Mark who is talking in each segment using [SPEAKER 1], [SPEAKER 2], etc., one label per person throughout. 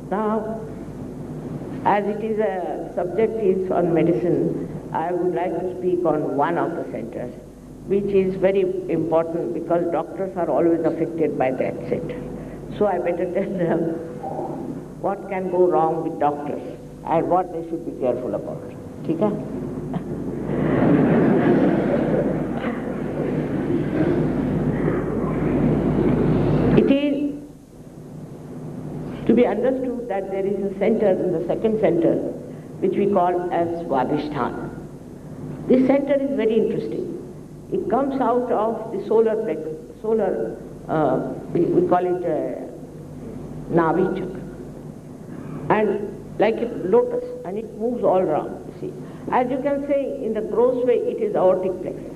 [SPEAKER 1] Now, as it is a subject is on medicine, I would like to speak on one of the centers, which is very important because doctors are always affected by that center. So I better tell them what can go wrong with doctors and what they should be careful about. ठीक है? It is to be understood that there is a center in the second center which we call as Swadhisthana. This center is very interesting. It comes out of the solar plexus, we call it Navi Chakra, and like a lotus, and it moves all around, you see. As you can say, in the gross way, it is aortic plexus.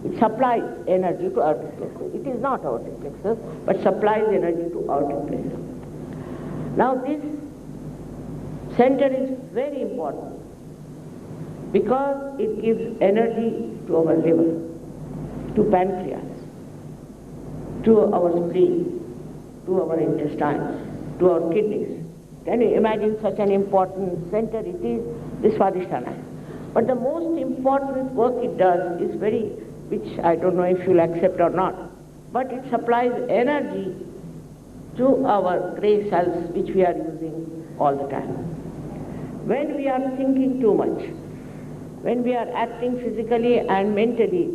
[SPEAKER 1] It supplies energy to aortic plexus. It is not aortic plexus, but supplies energy to aortic plexus. Now this center is very important because it gives energy to our liver, to pancreas, to our spleen, to our intestines, to our kidneys. Can you imagine such an important center it is, this Swadhisthana? But the most important work it does is which I don't know if you'll accept or not, but it supplies energy to our grey cells which we are using all the time. When we are thinking too much, when we are acting physically and mentally,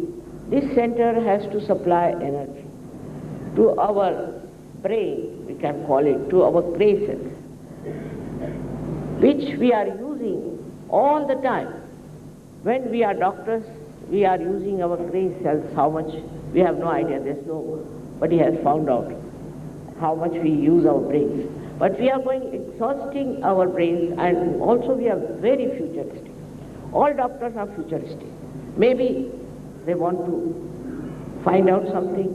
[SPEAKER 1] this center has to supply energy to our brain, we can call it, to our grey cells, which we are using all the time. When we are doctors, we are using our grey cells, how much, we have no idea, nobody has found out how much we use our brains. But we are exhausting our brains, and also we are very futuristic. All doctors are futuristic. Maybe they want to find out something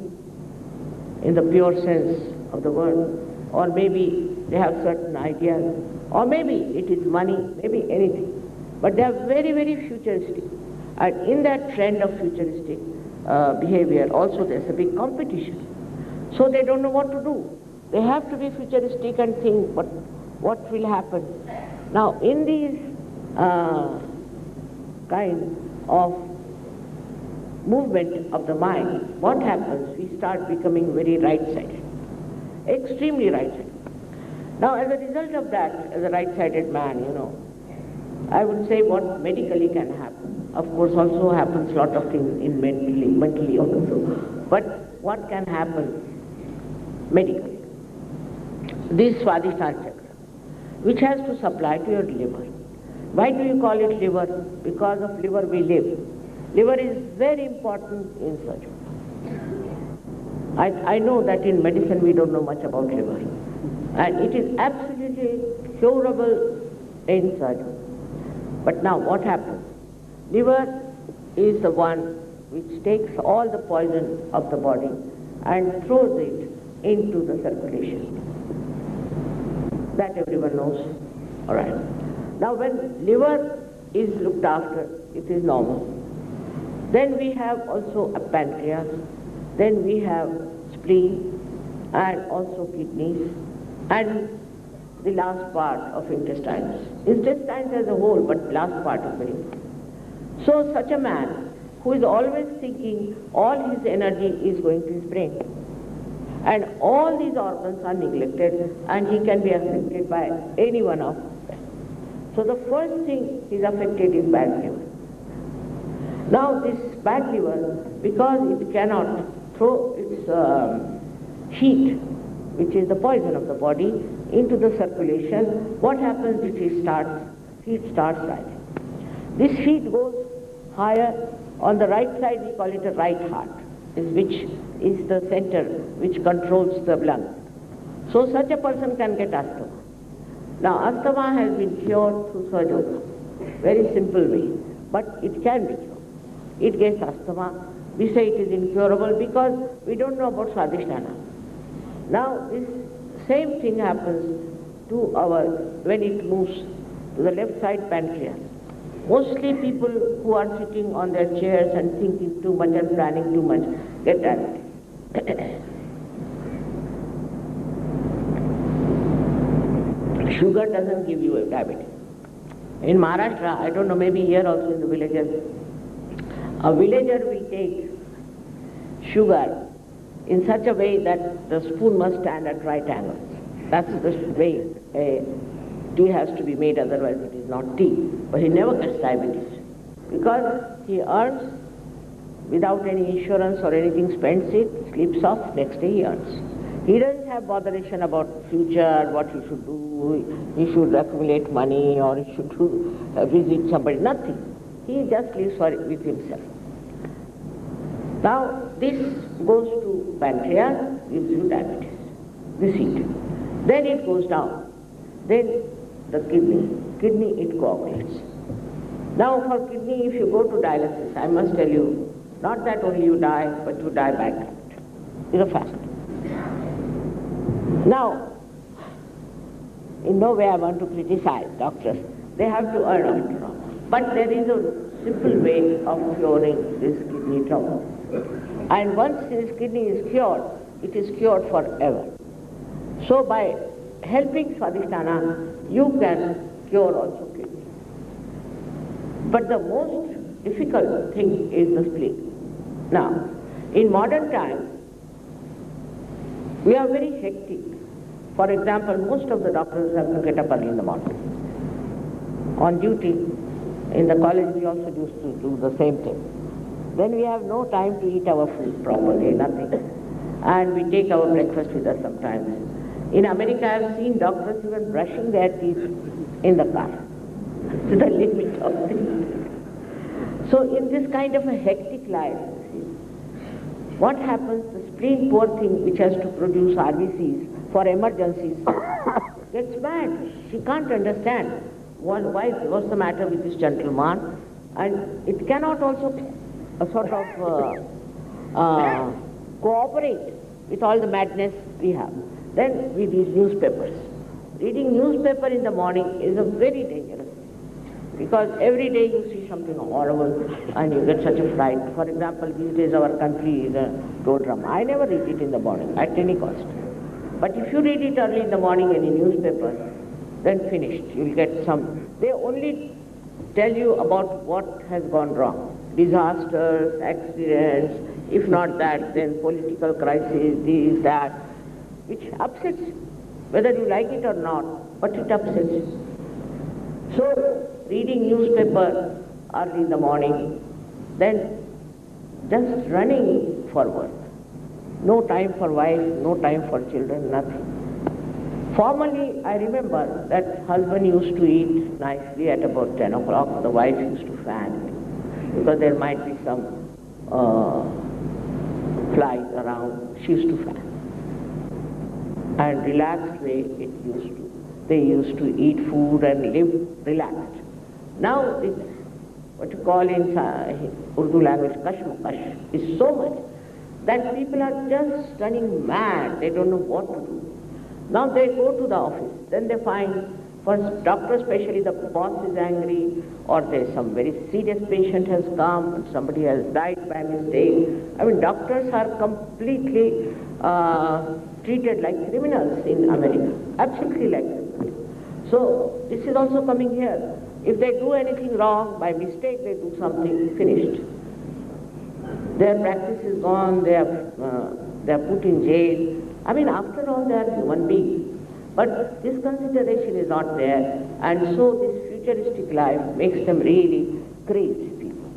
[SPEAKER 1] in the pure sense of the word, or maybe they have certain ideas, or maybe it is money, maybe anything. But they are very, very futuristic. And in that trend of futuristic behavior, also there's a big competition. So they don't know what to do. They have to be futuristic and think what will happen. Now in these kind of movement of the mind, what happens? We start becoming very right-sided, extremely right-sided. Now as a result of that, as a right-sided man, I would say what medically can happen. Of course also happens a lot of things in mentally also. But what can happen medically? This Swadhisthana Chakra, which has to supply to your liver. Why do you call it liver? Because of liver we live. Liver is very important in surgery. I know that in medicine we don't know much about liver. And it is absolutely curable in surgery. But now what happens? Liver is the one which takes all the poison of the body and throws it into the circulation. That everyone knows. All right. Now when liver is looked after, it is normal. Then we have also a pancreas, then we have spleen and also kidneys, and the last part of intestines. Intestines as a whole, but last part is very important. So such a man who is always thinking all his energy is going to his brain, and all these organs are neglected, and he can be affected by any one of them. So the first thing is affected is bad liver. Now this bad liver, because it cannot throw its heat, which is the poison of the body, into the circulation, what happens is heat starts rising. This heat goes higher. On the right side we call it a right heart, which is the center which controls the lungs. So such a person can get asthma. Now asthma has been cured through Sahaja Yoga, very simple way, but it can be cured. It gets asthma. We say it is incurable because we don't know about Swadhisthana. Now this same thing happens to when it moves to the left side pancreas. Mostly people who are sitting on their chairs and thinking too much and planning too much get diabetes. Sugar doesn't give you a diabetes. In Maharashtra, I don't know, maybe here also in the villages, a villager will take sugar in such a way that the spoon must stand at right angles. That's the way a tea has to be made, otherwise it is not tea. But he never gets diabetes because he earns without any insurance or anything, spends it, sleeps off, next day he earns. He doesn't have botheration about future, what he should do, he should accumulate money or he should visit somebody, nothing. He just lives with himself. Now this goes to pancreas, gives you diabetes, this heat. Then it goes down. Then the kidney it coagulates. Now for kidney, if you go to dialysis, I must tell you, not that only you die, but you die bankrupt. It's a fact. Now, in no way I want to criticize doctors. They have to earn after all. But there is a simple way of curing this kidney trouble. And once this kidney is cured, it is cured forever. So by helping Swadhisthana, you can cure also kidney. But the most difficult thing is the spleen. Now, in modern times, we are very hectic. For example, most of the doctors have to get up early in the morning. On duty, in the college we also used to do the same thing. Then we have no time to eat our food properly, nothing. And we take our breakfast with us sometimes. In America, I have seen doctors even brushing their teeth in the car, to the limit of this. So in this kind of a hectic life, what happens, the spleen, poor thing, which has to produce RBCs for emergencies, gets mad. She can't understand what's the matter with this gentleman, and it cannot also cooperate with all the madness we have. Then we read newspapers. Reading newspaper in the morning is a very dangerous thing, because every day you see something horrible and you get such a fright. For example, these days our country is a doldrum. I never read it in the morning at any cost. But if you read it early in the morning in a newspaper, then finished. You'll get some. They only tell you about what has gone wrong. Disasters, accidents, if not that, then political crisis, this, that, which upsets you, whether you like it or not, but it upsets you. So, reading newspaper early in the morning, then just running for work. No time for wife, no time for children, nothing. Formerly, I remember that husband used to eat nicely at about 10 o'clock. The wife used to fan it, because there might be some flies around. She used to fan. And relaxed way they used to eat food and live relaxed. Now, what you call in Urdu language, kashmakash, is so much that people are just running mad. They don't know what to do. Now they go to the office, then they find, for doctor especially, the boss is angry, or there's some very serious patient has come, somebody has died by mistake. I mean, doctors are completely treated like criminals in America, absolutely like criminals. So this is also coming here. If they do anything wrong, by mistake they do something, finished. Their practice is gone, they are put in jail. I mean, after all, they are human beings. But this consideration is not there, and so this futuristic life makes them really crazy people.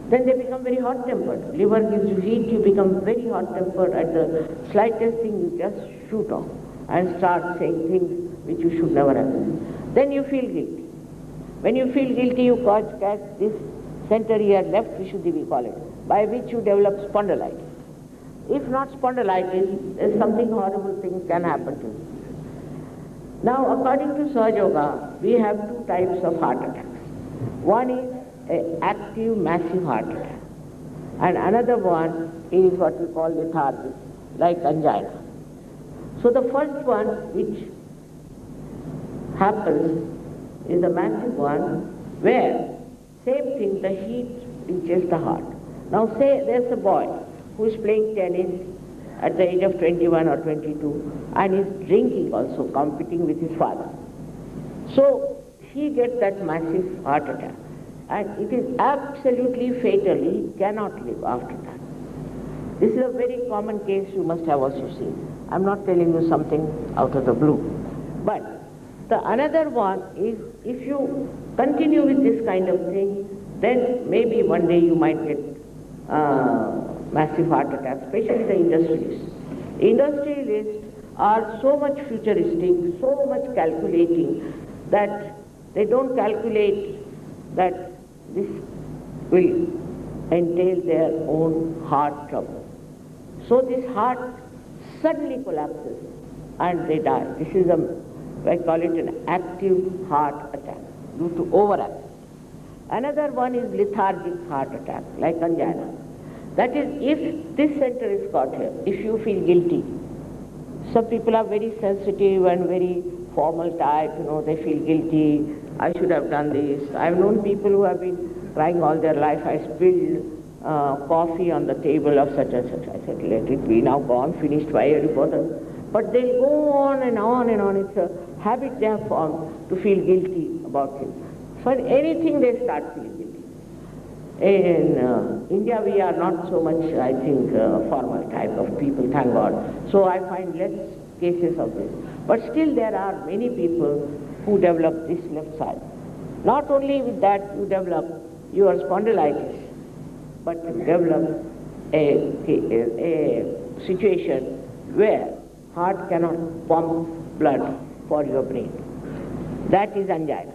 [SPEAKER 1] Then they become very hot-tempered. Liver gives you heat, you become very hot-tempered. At the slightest thing, you just shoot off and start saying things which you should never have said. Then you feel guilty. When you feel guilty, you catch this center ear, left Vishuddhi we call it, by which you develop spondylitis. If not spondylitis, there's something horrible things can happen to you. Now, according to Sahaja Yoga, we have two types of heart attacks. One is an active, massive heart attack, and another one is what we call lethargic, like angina. So the first one which happens is the massive one, where, same thing, the heat reaches the heart. Now say there's a boy who is playing tennis at the age of 21 or 22, and is drinking also, competing with his father. So he gets that massive heart attack, and it is absolutely fatal. He cannot live after that. This is a very common case you must have also seen. I'm not telling you something out of the blue. But the another one is, if you continue with this kind of thing, then maybe one day you might get massive heart attack, especially the industrialists. Industrialists are so much futuristic, so much calculating, that they don't calculate that this will entail their own heart trouble. So this heart suddenly collapses and they die. This is I call it an active heart attack due to overactivity. Another one is lethargic heart attack, like angina. That is, if this center is caught here, if you feel guilty. Some people are very sensitive and very formal type, they feel guilty, I should have done this. I've known people who have been crying all their life, I spilled coffee on the table of such and such. I said, let it be now, gone, finished, why are you bothered? But they'll go on and on and on. It's a habit they have formed to feel guilty about things. For anything they start feeling guilty. In India we are not so much, I think, formal type of people, thank God. So I find less cases of this. But still there are many people who develop this left side. Not only with that you develop your spondylitis, but you develop a situation where heart cannot pump blood for your brain. That is angina.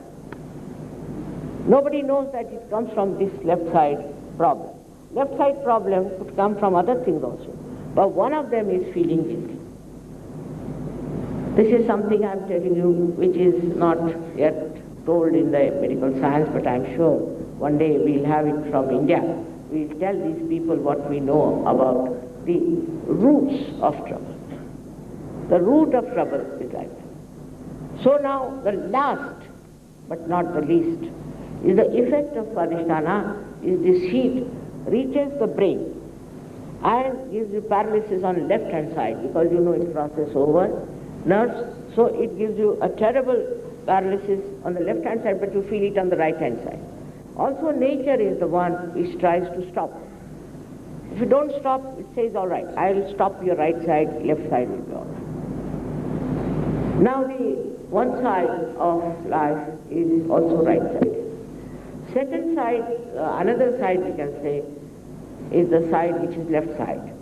[SPEAKER 1] Nobody knows that it comes from this left side problem. Left side problem could come from other things also, but one of them is feeling guilty. This is something I'm telling you which is not yet told in the medical science, but I'm sure one day we'll have it from India. We'll tell these people what we know about the roots of trouble. The root of trouble is like that. So now the last, but not the least, is the effect of Swadhisthana is this heat reaches the brain and gives you paralysis on left hand side, because it crosses over nerves, so it gives you a terrible paralysis on the left hand side, but you feel it on the right hand side. Also nature is the one which tries to stop. If you don't stop, it says, all right, I'll stop your right side, left side will be all right. Now the one side of life is also right side. Second side, another side we can say, is the side which is left side.